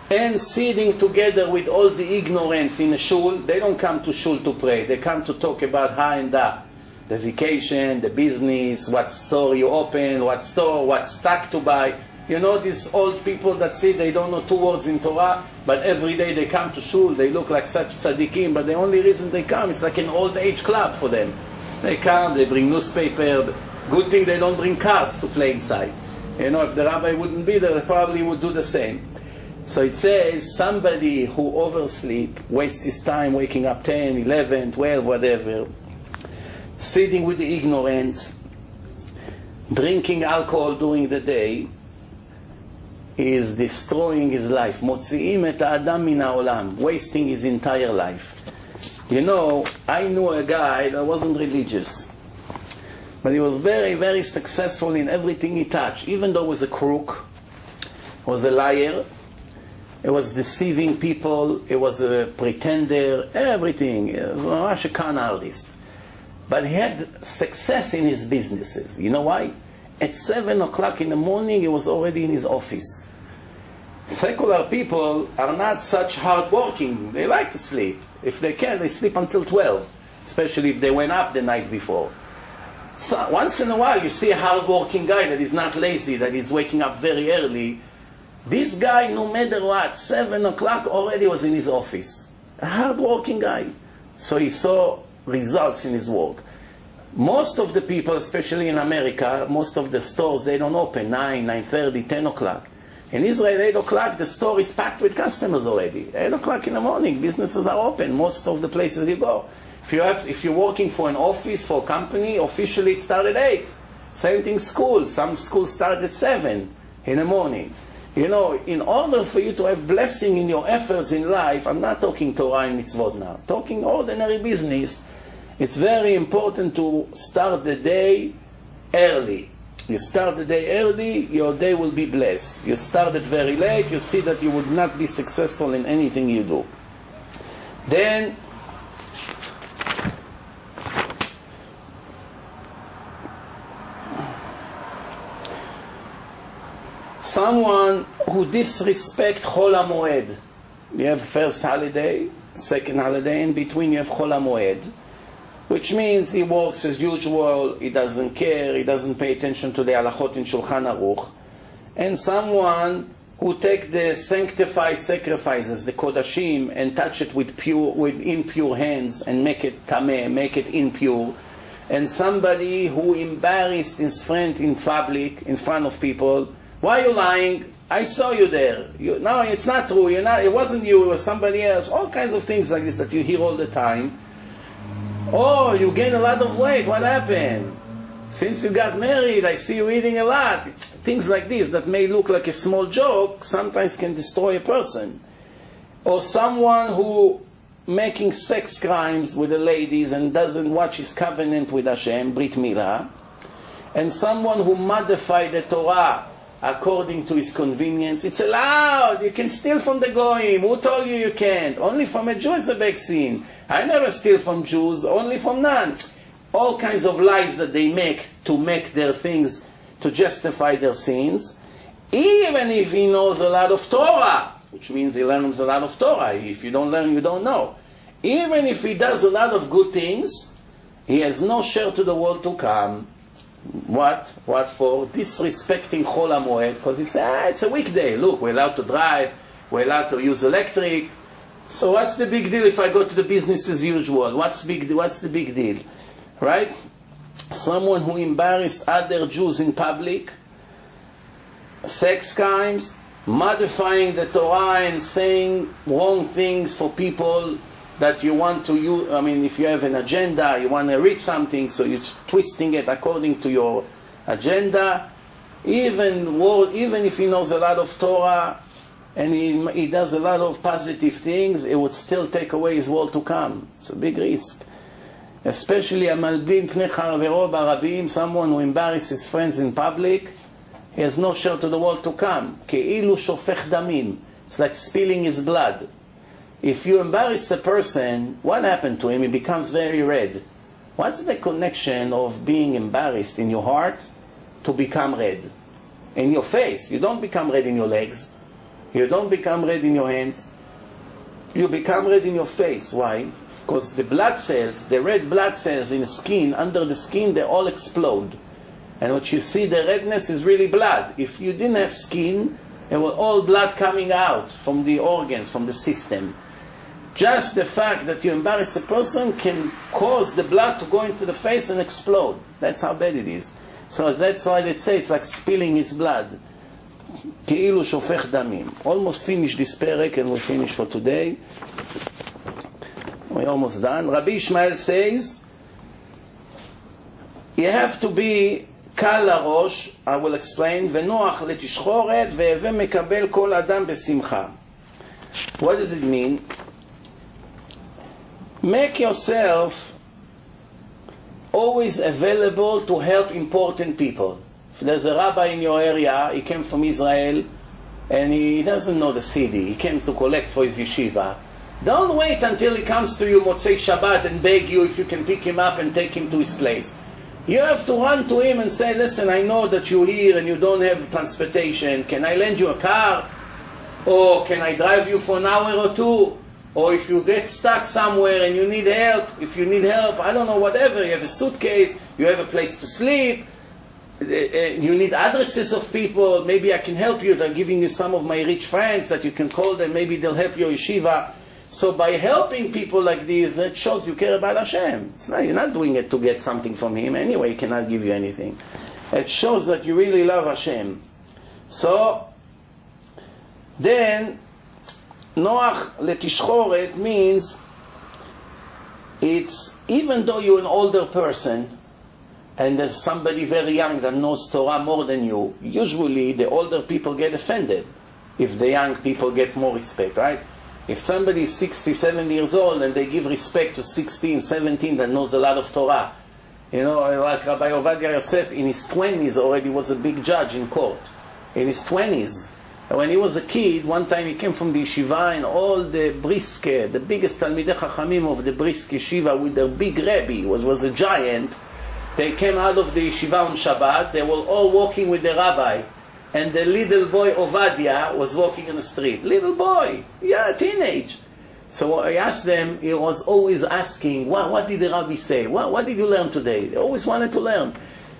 and sitting together with all the ignorance in a shul. They don't come to shul to pray. They come to talk about ha and da. The vacation, the business, what store you open, what store, what stock to buy. You know these old people that say they don't know 2 words in Torah, but every day they come to shul. They look like such tzaddikim, but the only reason they come, it's like an old age club for them. They come, they bring newspaper. Good thing they don't bring cards to play inside. You know, if the rabbi wouldn't be there, they probably would do the same. So it says, somebody who oversleep, wastes his time waking up 10, 11, 12, whatever, sitting with the ignorance, drinking alcohol during the day, is destroying his life. Motzi'im et ha'adam min ha'olam, wasting his entire life. You know, I knew a guy that wasn't religious, but he was very, very successful in everything he touched, even though he was a crook, was a liar, he was deceiving people, he was a pretender, everything. He was a con artist. But he had success in his businesses. You know why? At 7 o'clock in the morning, he was already in his office. Secular people are not such hard-working. They like to sleep. If they can, they sleep until 12, especially if they went up the night before. So once in a while, you see a hard-working guy that is not lazy, that is waking up very early. This guy, no matter what, 7 o'clock already was in his office. A hard-working guy. So he saw results in his work. Most of the people, especially in America, most of the stores, they don't open 9, 9:30, 10 o'clock. In Israel, 8 o'clock, the store is packed with customers already. 8 o'clock in the morning, businesses are open, most of the places you go. If you're working for an office, for a company, officially it started at 8. Same thing school. Some schools start at 7 in the morning. You know, in order for you to have blessing in your efforts in life, I'm not talking Torah and mitzvot now, talking ordinary business, it's very important to start the day early. You start the day early, your day will be blessed. You start it very late, you see that you would not be successful in anything you do. Then, someone who disrespects Chol HaMoed. You have first holiday, second holiday, in between you have Chol HaMoed, which means he works as usual, he doesn't care, he doesn't pay attention to the halachot in Shulchan Aruch. And someone who take the sanctified sacrifices, the kodashim, and touch it with impure hands and make it tameh, make it impure. And somebody who embarrassed his friend in public, in front of people. Why are you lying? I saw you there. No, it's not true. It wasn't you, it was somebody else. All kinds of things like this that you hear all the time. Oh, you gained a lot of weight. What happened? Since you got married, I see you eating a lot. Things like this that may look like a small joke sometimes can destroy a person. Or someone who making sex crimes with the ladies and doesn't watch his covenant with Hashem, Brit Milah. And someone who modified the Torah according to his convenience. It's allowed. You can steal from the goyim. Who told you you can't? Only from a Jew is a big sin. I never steal from Jews, only from none. All kinds of lies that they make to make their things, to justify their sins. Even if he knows a lot of Torah, which means he learns a lot of Torah. If you don't learn, you don't know. Even if he does a lot of good things, he has no share to the world to come. What? What for? Disrespecting Chol HaMoed, because he says, it's a weekday. Look, we're allowed to drive, we're allowed to use electric. So what's the big deal if I go to the business as usual? What's the big deal? Right? Someone who embarrassed other Jews in public, sex crimes, modifying the Torah and saying wrong things for people that you want to use. I mean, if you have an agenda, you want to read something, so you're twisting it according to your agenda. Even if he knows a lot of Torah and he does a lot of positive things, it would still take away his world to come. It's a big risk. Especially a malbim pnei chavero barabim, someone who embarrasses friends in public. He has no share to the world to come. כאילו שופך דמים. It's like spilling his blood. If you embarrass the person, what happened to him? He becomes very red. What's the connection of being embarrassed in your heart to become red? In your face. You don't become red in your legs. You don't become red in your hands. You become red in your face. Why? Because the blood cells, the red blood cells in the skin, under the skin, they all explode. And what you see, the redness is really blood. If you didn't have skin, it was all blood coming out from the organs, from the system. Just the fact that you embarrass a person can cause the blood to go into the face and explode. That's how bad it is. So that's why they say it's like spilling his blood. כאילו שופך דמים. Almost finished this perek and we finish for today. We're almost done. Rabbi Ishmael says, you have to be קל לראש, I will explain, ונוח לתשחורת, והווה מקבל כל אדם בשמחה. What does it mean? Make yourself always available to help important people. If there's a rabbi in your area, he came from Israel, and he doesn't know the city, he came to collect for his yeshiva. Don't wait until he comes to you Motzei Shabbat and beg you if you can pick him up and take him to his place. You have to run to him and say, listen, I know that you're here and you don't have transportation. Can I lend you a car? Or can I drive you for an hour or two? Or if you get stuck somewhere and you need help, if you need help, I don't know, whatever, you have a suitcase, you have a place to sleep, you need addresses of people, maybe I can help you, I'm giving you some of my rich friends that you can call them, maybe they'll help your yeshiva. So by helping people like this, that shows you care about Hashem. You're not doing it to get something from Him. Anyway, He cannot give you anything. It shows that you really love Hashem. So, then, Noach letishchoret means, it's, even though you're an older person, and there's somebody very young that knows Torah more than you, usually the older people get offended if the young people get more respect, right? If somebody is 60, 70 years old and they give respect to 16, 17 that knows a lot of Torah, you know, like Rabbi Yosef in his 20s already was a big judge in court. In his 20s. And when he was a kid, one time he came from the yeshiva and all the brisk, the biggest Talmidei Chachamim of the brisk yeshiva with their big Rebbe, was a giant. They came out of the yeshiva on Shabbat, they were all walking with the rabbi. And the little boy Ovadia was walking in the street. Little boy, yeah, teenage. So I asked them, he was always asking, what did the rabbi say? What did you learn today? They always wanted to learn.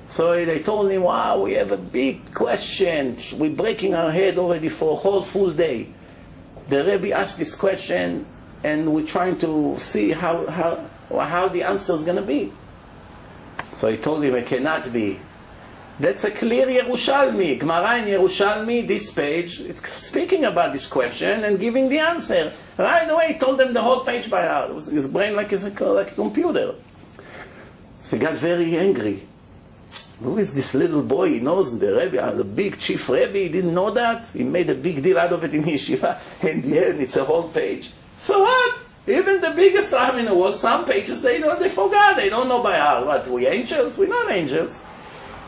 So they told him, wow, we have a big question. We're breaking our head already for a whole full day. The rabbi asked this question, and we're trying to see how the answer is going to be. So he told him, it cannot be. That's a clear Yerushalmi. Gemara in Yerushalmi, this page, it's speaking about this question and giving the answer. Right away, he told them the whole page by heart. It was his brain like a computer. So he got very angry. Who is this little boy? He knows the Rebbe, the big chief Rebbe. He didn't know that. He made a big deal out of it in yeshiva. In the end, it's a whole page. So what? Even the biggest rabbi in the world, some pages they forgot. They don't know by heart. What? We angels? We're not angels.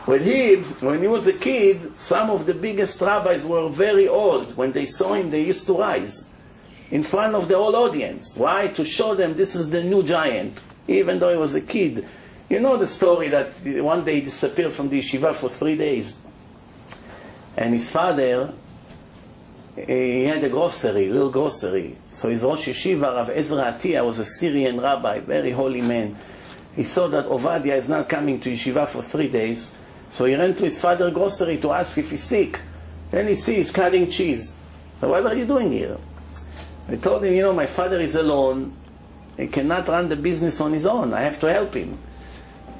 When he was a kid, some of the biggest rabbis were very old. When they saw him, they used to rise in front of the whole audience. Why? To show them this is the new giant, even though he was a kid. You know the story that one day he disappeared from the yeshiva for 3 days. And his father, he had a little grocery. So his Rosh Yeshiva, Rav Ezra Atiyah, was a Syrian rabbi, very holy man. He saw that Ovadia is not coming to yeshiva for 3 days. So he ran to his father's grocery to ask if he's sick. Then he sees he's cutting cheese. So what are you doing here? I told him, you know, my father is alone. He cannot run the business on his own. I have to help him.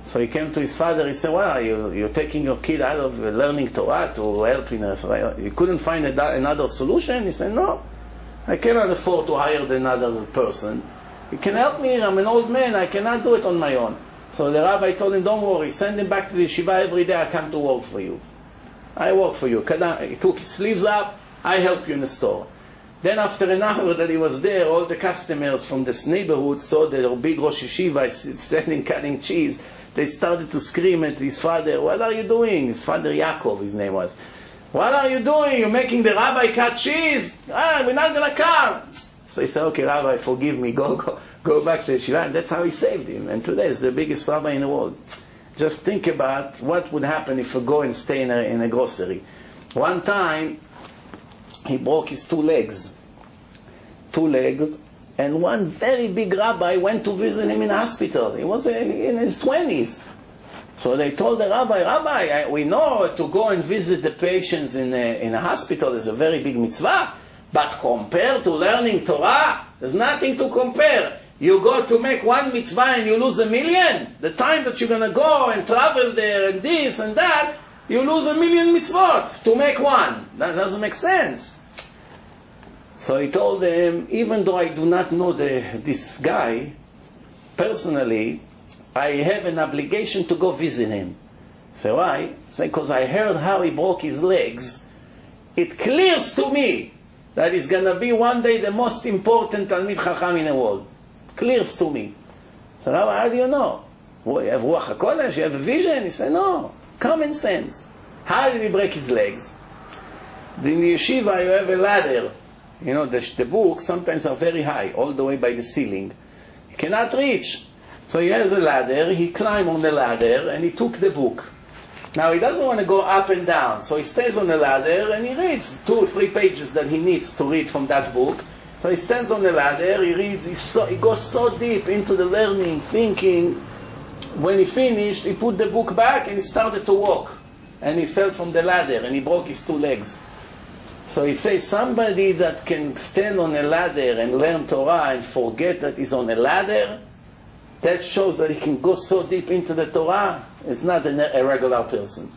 So he came to his father. He said, well, you're taking your kid out of learning Torah to help him. So you couldn't find another solution? He said, no. I cannot afford to hire another person. You can help me. I'm an old man. I cannot do it on my own. So the rabbi told him, don't worry, send him back to the yeshiva every day, I come to work for you. I work for you. He took his sleeves up, I help you in the store. Then after an hour that he was there, all the customers from this neighborhood saw the big Rosh Yeshiva standing cutting cheese. they started to scream at his father, what are you doing? His father Yaakov, his name was. What are you doing? You're making the rabbi cut cheese? We're not going to come. So he said, okay, Rabbi, forgive me. Go back to the yeshiva. And that's how he saved him. And today he's the biggest rabbi in the world. Just think about what would happen if you go and stay in a grocery. One time, he broke his two legs. And one very big rabbi went to visit him in a hospital. He was in his 20s. So they told the Rabbi, we know to go and visit the patients in a hospital is a very big mitzvah, but compared to learning Torah, there's nothing to compare. You go to make one mitzvah and you lose 1 million. The time that you're going to go and travel there and this and that, you lose 1 million mitzvot to make one. That doesn't make sense. So he told them, even though I do not know this guy personally, I have an obligation to go visit him. So why? Say, because I heard how he broke his legs. It clears to me that he's going to be one day the most important Talmid Chacham in the world. Clears to me. So how do you know? Well, you have Ruach HaKodesh, you have a vision? He said, no, common sense. How did he break his legs? In the yeshiva you have a ladder. You know, the books sometimes are very high, all the way by the ceiling. You cannot reach. So he has a ladder, he climbed on the ladder, and he took the book. Now he doesn't want to go up and down, so he stays on the ladder, and he reads 2 or 3 pages that he needs to read from that book. So he stands on the ladder, he reads, he goes so deep into the learning, thinking. When he finished, he put the book back, and he started to walk. And he fell from the ladder, and he broke his 2 legs. So he says, somebody that can stand on a ladder and learn Torah and forget that he's on a ladder, that shows that he can go so deep into the Torah. It's not a regular person.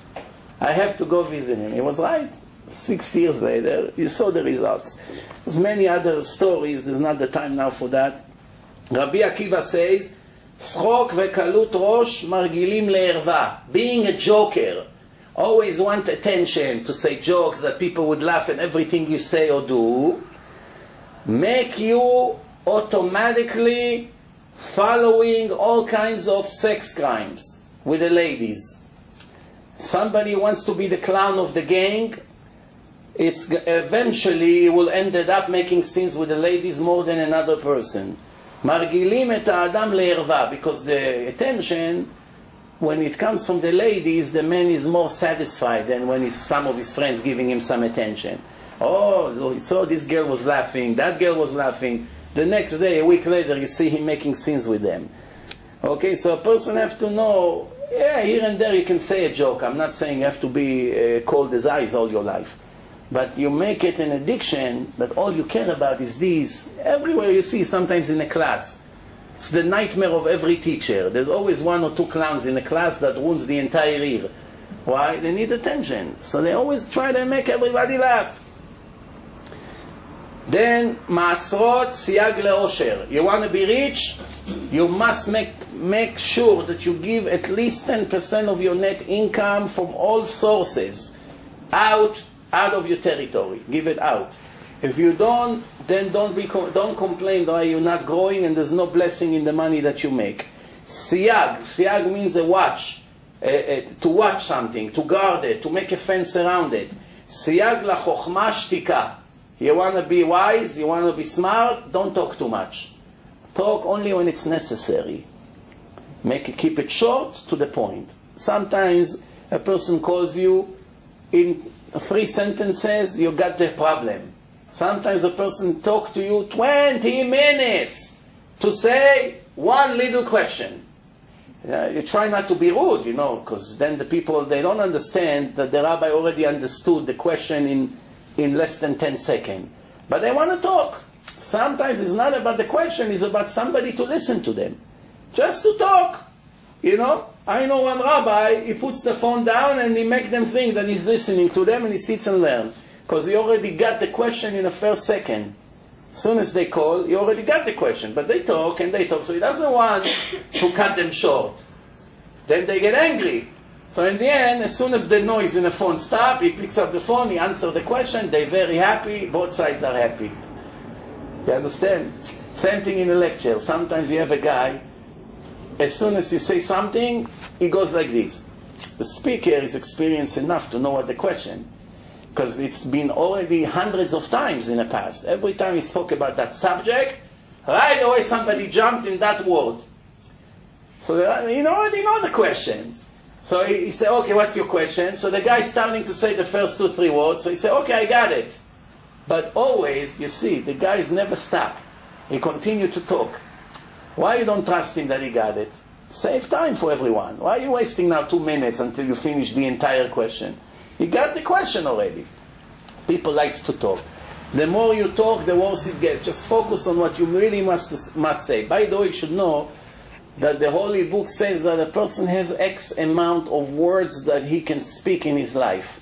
I have to go visit him. He was right. 60 years later, you saw the results. There's many other stories. There's not the time now for that. Rabbi Akiva says, "Schok vekalut rosh margilim le'erva." Being a joker, always want attention, to say jokes that people would laugh at everything you say or do, make you automatically following all kinds of sex crimes with the ladies. Somebody wants to be the clown of the gang, it's eventually will end up making scenes with the ladies more than another person. Margilim et ha'adam le'erva, because the attention, when it comes from the ladies, the man is more satisfied than when some of his friends giving him some attention. Oh, so this girl was laughing, that girl was laughing. The next day, a week later, you see him making scenes with them. Okay, so a person has to know, yeah, here and there you can say a joke. I'm not saying you have to be cold as ice all your life. But you make it an addiction that all you care about is this. Everywhere you see, sometimes in a class. It's the nightmare of every teacher. There's always 1 or 2 clowns in a class that ruins the entire year. Why? They need attention. So they always try to make everybody laugh. Then, Ma'asrot siyag le'osher. You want to be rich? You must make sure that you give at least 10% of your net income from all sources out of your territory. Give it out. If you don't, then don't complain that you're not growing and there's no blessing in the money that you make. Siyag. Siyag means a watch. To watch something, to guard it, to make a fence around it. Siyag la chokhmah shtika. You want to be wise, you want to be smart, don't talk too much. Talk only when it's necessary. Keep it short, to the point. Sometimes a person calls you, in 3 sentences, you got the problem. Sometimes a person talks to you 20 minutes to say 1 little question. You try not to be rude, because then the people, they don't understand that the rabbi already understood the question in less than 10 seconds. But they want to talk. Sometimes it's not about the question, it's about somebody to listen to them. Just to talk. I know one rabbi, he puts the phone down and he makes them think that he's listening to them and he sits and learns. Because he already got the question in the first second. As soon as they call, he already got the question. But they talk and they talk, so he doesn't want to cut them short. Then they get angry. So in the end, as soon as the noise in the phone stops, he picks up the phone, he answers the question, they're very happy, both sides are happy. You understand? Same thing in a lecture. Sometimes you have a guy, as soon as you say something, it goes like this. The speaker is experienced enough to know what the question, because it's been already hundreds of times in the past. Every time he spoke about that subject, right away somebody jumped in that word. So you already know the questions. So he said, okay, what's your question? So the guy's starting to say the first 2-3 words. So he said, okay, I got it. But always, you see, the guys never stop. He continued to talk. Why you don't trust him that he got it? Save time for everyone. Why are you wasting now 2 minutes until you finish the entire question? You got the question already. People likes to talk. The more you talk, the worse it gets. Just focus on what you really must say. By the way, you should know that the Holy Book says that a person has X amount of words that he can speak in his life.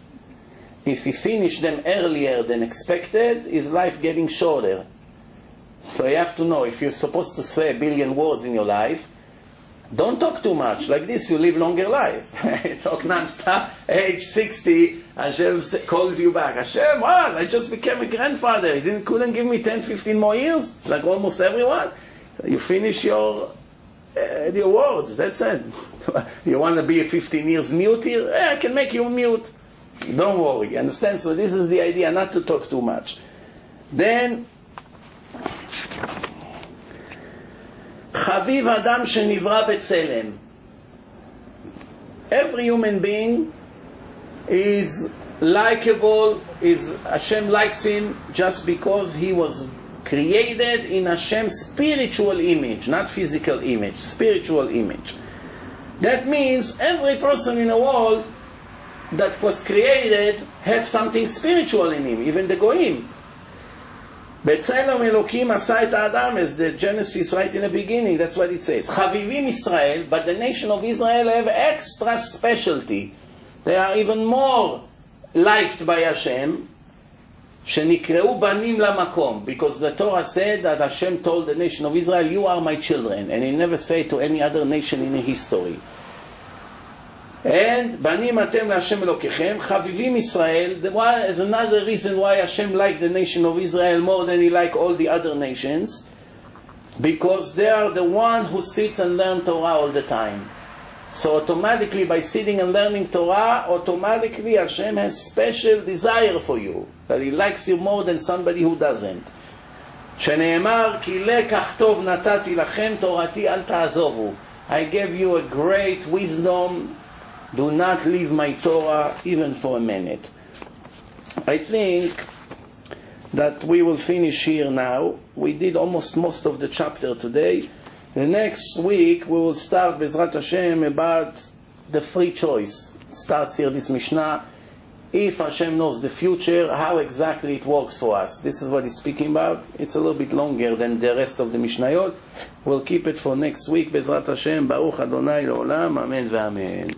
If he finished them earlier than expected, his life getting shorter. So you have to know, if you're supposed to say 1 billion words in your life, don't talk too much. Like this, you live longer life. Talk non-stop. Age 60, Hashem calls you back. Hashem, what? I just became a grandfather. He couldn't give me 10, 15 more years, like almost everyone. You finish your words. That's it. You want to be 15 years mute here? I can make you mute. Don't worry. Understand? So this is the idea, not to talk too much. Then, Chaviv Adam shenivra b'tzelem. Every human being is likable, Hashem likes him just because he was created in Hashem's spiritual image, not physical image, spiritual image. That means every person in the world that was created have something spiritual in him, even the Goyim. B'tzelem Elokim asa et Adam, as the Genesis right in the beginning, that's what it says. Chavivim Israel, but the nation of Israel have extra specialty. They are even more liked by Hashem. Shenikre'u banim lamakom, because the Torah said that Hashem told the nation of Israel, you are my children, and he never said to any other nation in history. And banim atem Hashem Elokechem, Chavivim Israel. There's another reason why Hashem liked the nation of Israel more than he liked all the other nations, because they are the one who sits and learns Torah all the time. So automatically, by sitting and learning Torah, automatically Hashem has special desire for you, that he likes you more than somebody who doesn't. שנאמר, כי לקח טוב נתתי לכם תורתי אל תעזובו. I gave you a great wisdom. Do not leave my Torah even for a minute. I think that we will finish here now. We did almost most of the chapter today. The next week we will start Bezrat Hashem about the free choice. It starts here, this Mishnah. If Hashem knows the future, how exactly it works for us. This is what he's speaking about. It's a little bit longer than the rest of the Mishnayot. We'll keep it for next week. Bezrat Hashem, Baruch Adonai Le'olam, Amen ve'Amen.